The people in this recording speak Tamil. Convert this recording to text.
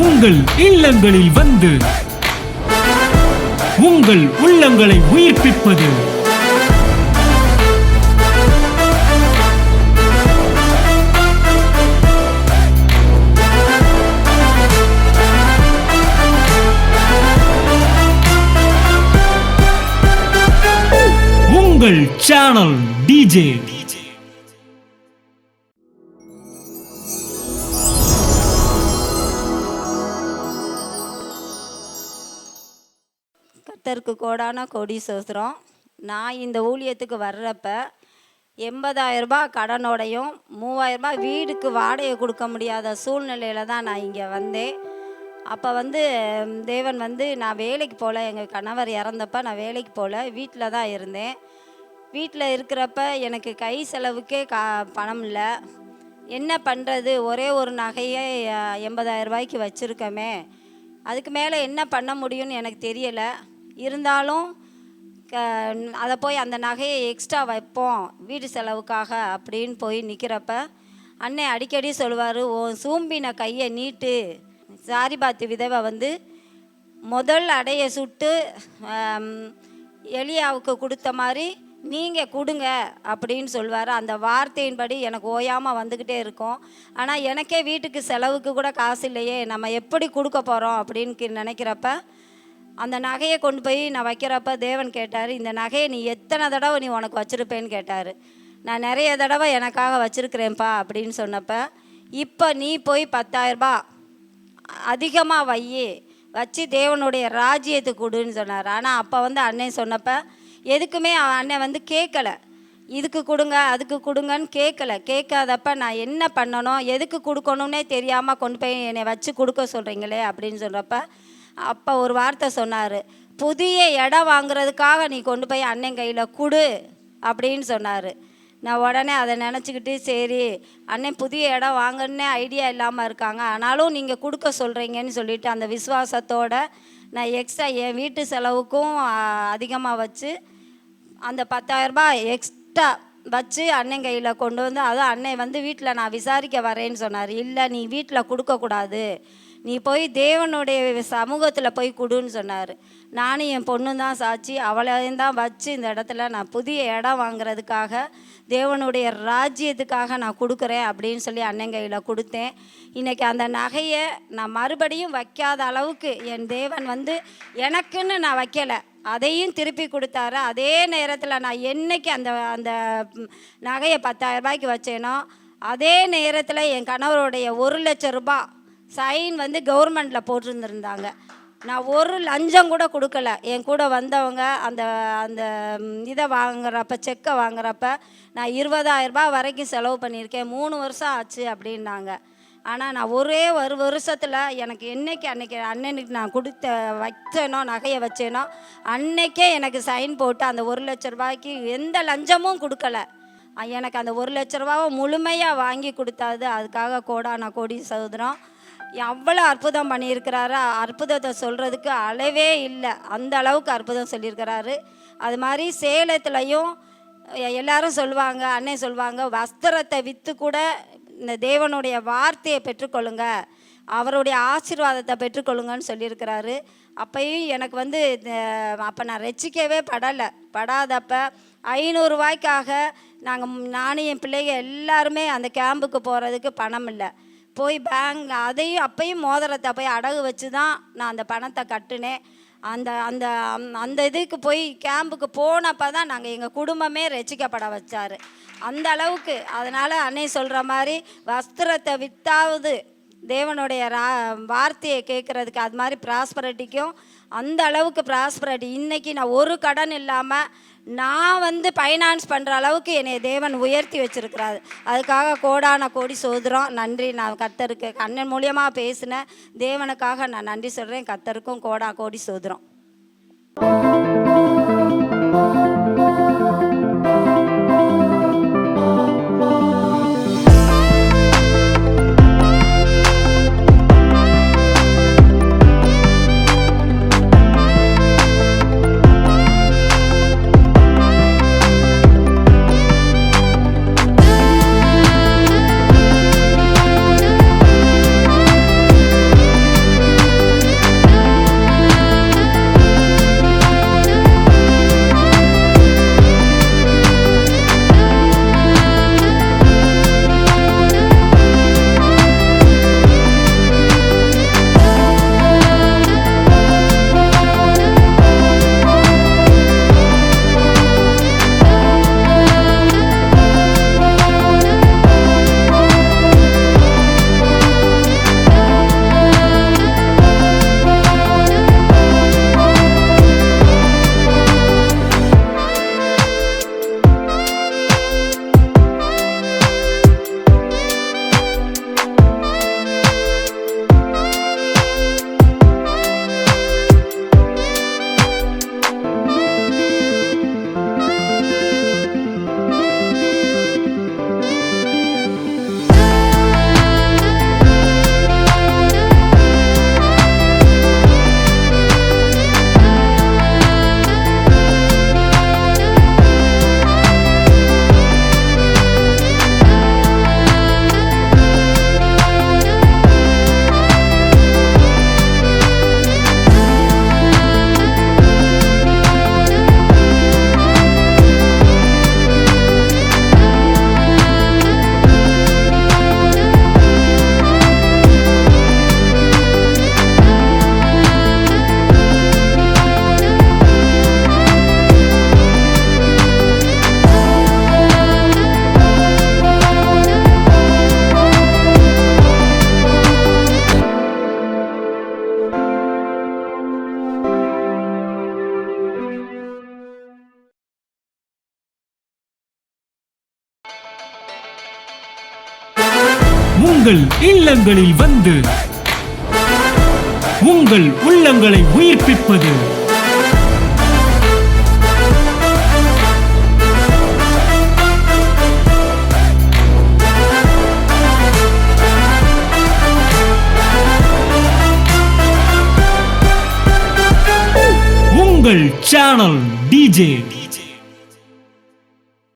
உங்கள் இல்லங்களில் வந்து உங்கள் உள்ளங்களை உயிர்ப்பிப்பது உங்கள் சேனல் டிஜே. கர்த்தருக்கு கோடான கோடி சோத்திரம். நான் இந்த ஊழியத்துக்கு வர்றப்ப 80,000 ரூபாய் கடனோடையும் 3,000 ரூபாய் வீடுக்கு வாடகை கொடுக்க முடியாத சூழ்நிலையில் தான் நான் இங்கே வந்தேன். அப்போ தேவன் நான் வேலைக்கு போகல. எங்கள் கணவர் இறந்தப்ப நான் வேலைக்கு போகல, வீட்டில் தான் இருந்தேன். வீட்டில் இருக்கிறப்ப எனக்கு கை செலவுக்கே பணம் இல்லை. என்ன பண்ணுறது? ஒரே ஒரு நகையை 80,000 ரூபாய்க்கு வச்சுருக்கோமே, அதுக்கு மேலே என்ன பண்ண முடியும்னு எனக்கு தெரியலை. இருந்தாலும் அதை போய் அந்த நகையை எக்ஸ்ட்ரா வைப்போம் வீடு செலவுக்காக அப்படின்னு போய் நிற்கிறப்ப அண்ணே அடிக்கடி சொல்லுவார், உன் சூம்பின கையை நீட்டு. சாரிபாத்து விதவை முதல் அடையை சுட்டு எலியாவுக்கு கொடுத்த மாதிரி நீங்கள் கொடுங்க அப்படின்னு சொல்லுவார். அந்த வார்த்தையின்படி எனக்கு ஓயாமல் வந்துக்கிட்டே இருக்கும். ஆனால் எனக்கே வீட்டுக்கு செலவுக்கு கூட காசு இல்லையே, நம்ம எப்படி கொடுக்க போகிறோம் அப்படின்னு நினைக்கிறப்ப அந்த நகையை கொண்டு போய் நான் வைக்கிறப்ப தேவன் கேட்டார், இந்த நகையை நீ எத்தனை தடவை நீ உனக்கு வச்சுருப்பேன்னு கேட்டார். நான் நிறைய தடவை எனக்காக வச்சுருக்கிறேன்ப்பா அப்படின்னு சொன்னப்ப, இப்போ நீ போய் 10,000 ரூபாய் அதிகமாக வச்சு தேவனுடைய ராஜ்யத்துக்கு கொடுன்னு சொன்னார். ஆனால் அப்போ அண்ணன் சொன்னப்போ எதுக்குமே அண்ணன் கேட்கலை. இதுக்கு கொடுங்க அதுக்கு கொடுங்கன்னு கேட்காதப்ப நான் என்ன பண்ணணும், எதுக்கு கொடுக்கணும்னே தெரியாமல் கொண்டு போய் என்னை வச்சு கொடுக்க சொல்கிறீங்களே அப்படின்னு சொல்கிறப்ப அப்போ ஒரு வார்த்தை சொன்னார், புதிய இடம் வாங்குறதுக்காக நீ கொண்டு போய் அண்ணன் கையில் கொடு அப்படின்னு சொன்னார். நான் உடனே அதை நினச்சிக்கிட்டு, சரி அண்ணன் புதிய இடம் வாங்கணுன்னே ஐடியா இல்லாமல் இருக்காங்க, ஆனாலும் நீங்கள் கொடுக்க சொல்கிறீங்கன்னு சொல்லிவிட்டு அந்த விசுவாசத்தோடு நான் எக்ஸ்ட்ரா என் வீட்டு செலவுக்கும் அதிகமாக வச்சு அந்த 10,000 ரூபாய் எக்ஸ்ட்ரா வச்சு அண்ணன் கையில் கொண்டு அதுவும் அண்ணன் வீட்டில் நான் விசாரிக்க வரேன்னு சொன்னார். இல்லை நீ வீட்டில் கொடுக்கக்கூடாது, நீ போய் தேவனுடைய சமூகத்தில் போய் கொடுன்னு சொன்னார். நானும் என் பொண்ணு தான் சாட்சி. அவளையும் தான் வச்சு இந்த இடத்துல நான் புதிய இடம் வாங்குறதுக்காக தேவனுடைய ராஜ்யத்துக்காக நான் கொடுக்குறேன் அப்படின்னு சொல்லி அண்ணன் கையில் கொடுத்தேன். இன்றைக்கி அந்த நகையை நான் மறுபடியும் வைக்காத அளவுக்கு என் தேவன் எனக்குன்னு நான் வைக்கலை, அதையும் திருப்பி கொடுத்தாரு. அதே நேரத்தில் நான் என்றைக்கு அந்த அந்த நகையை 10,000 ரூபாய்க்கு வச்சேனோ அதே நேரத்தில் என் கணவருடைய 1,00,000 ரூபாய் சைன் கவர்மெண்ட்டில் போட்டிருந்துருந்தாங்க. நான் ஒரு லஞ்சம் கூட கொடுக்கல. என் கூட வந்தவங்க அந்த அந்த இதை வாங்குறப்ப செக்கை வாங்குறப்ப நான் 20,000 ரூபாய் வரைக்கும் செலவு பண்ணியிருக்கேன், 3 வருஷம் ஆச்சு அப்படின்னாங்க. ஆனால் நான் ஒரே ஒரு வருஷத்தில் எனக்கு அன்னைக்கு அண்ணனுக்கு நான் வச்சேனோ நகையை வச்சேனோ அன்னைக்கே எனக்கு சைன் போட்டு அந்த 1,00,000 ரூபாய்க்கு எந்த லஞ்சமும் கொடுக்கல. எனக்கு அந்த 1,00,000 ரூபாவை முழுமையாக வாங்கி கொடுத்தாது. அதுக்காக கோடான கோடி சகோதரம் அவ்வளோ அற்புதம் பண்ணியிருக்கிறாரு. அற்புதத்தை சொல்கிறதுக்கு அளவே இல்லை, அந்த அளவுக்கு அற்புதம் சொல்லியிருக்கிறாரு. அது மாதிரி சேலத்துலேயும் எல்லாரும் சொல்லுவாங்க, அண்ணன் சொல்லுவாங்க, வஸ்திரத்தை விற்று கூட இந்த தேவனுடைய வார்த்தையை பெற்றுக்கொள்ளுங்க, அவருடைய ஆசீர்வாதத்தை பெற்றுக்கொள்ளுங்கன்னு சொல்லியிருக்கிறாரு. அப்பையும் எனக்கு அப்போ நான் ரசிக்கவே படாதப்ப 500 ரூபாய்க்காக நானும் என் பிள்ளைங்க எல்லாருமே அந்த கேம்புக்கு போகிறதுக்கு பணம் இல்லை. போய் பேங்க் அதையும் அப்பையும் மோதிரத்தை போய் அடகு வச்சு தான் நான் அந்த பணத்தை கட்டுனேன். அந்த அந்த அந்த இதுக்கு போய் கேம்புக்கு போனப்போ தான் நாங்கள் எங்கள் குடும்பமே ரசிக்கப்பட வச்சார், அந்த அளவுக்கு. அதனால் அன்னை சொல்கிற மாதிரி வஸ்திரத்தை வித்தாவது தேவனுடைய வார்த்தையை கேட்குறதுக்கு அது மாதிரி ப்ராஸ்பரிட்டிக்கும் அந்த அளவுக்கு ப்ராஸ்பரிட்டி. இன்றைக்கி நான் ஒரு கடன் இல்லாமல் நான் ஃபைனான்ஸ் பண்ணுற அளவுக்கு என்னை தேவன் உயர்த்தி வச்சுருக்கிறாரு. அதுக்காக கோடான கோடி சோதரம் நன்றி. நான் கர்த்தருக்கு அண்ணன் மூலியமாக பேசின தேவனுக்காக நான் நன்றி சொல்கிறேன். கர்த்தருக்கும் கோடி சோதரம். உங்கள் இல்லங்களில் வந்து உங்கள் உள்ளங்களை உயிர்ப்பிப்பது உங்கள் சேனல் டிஜே.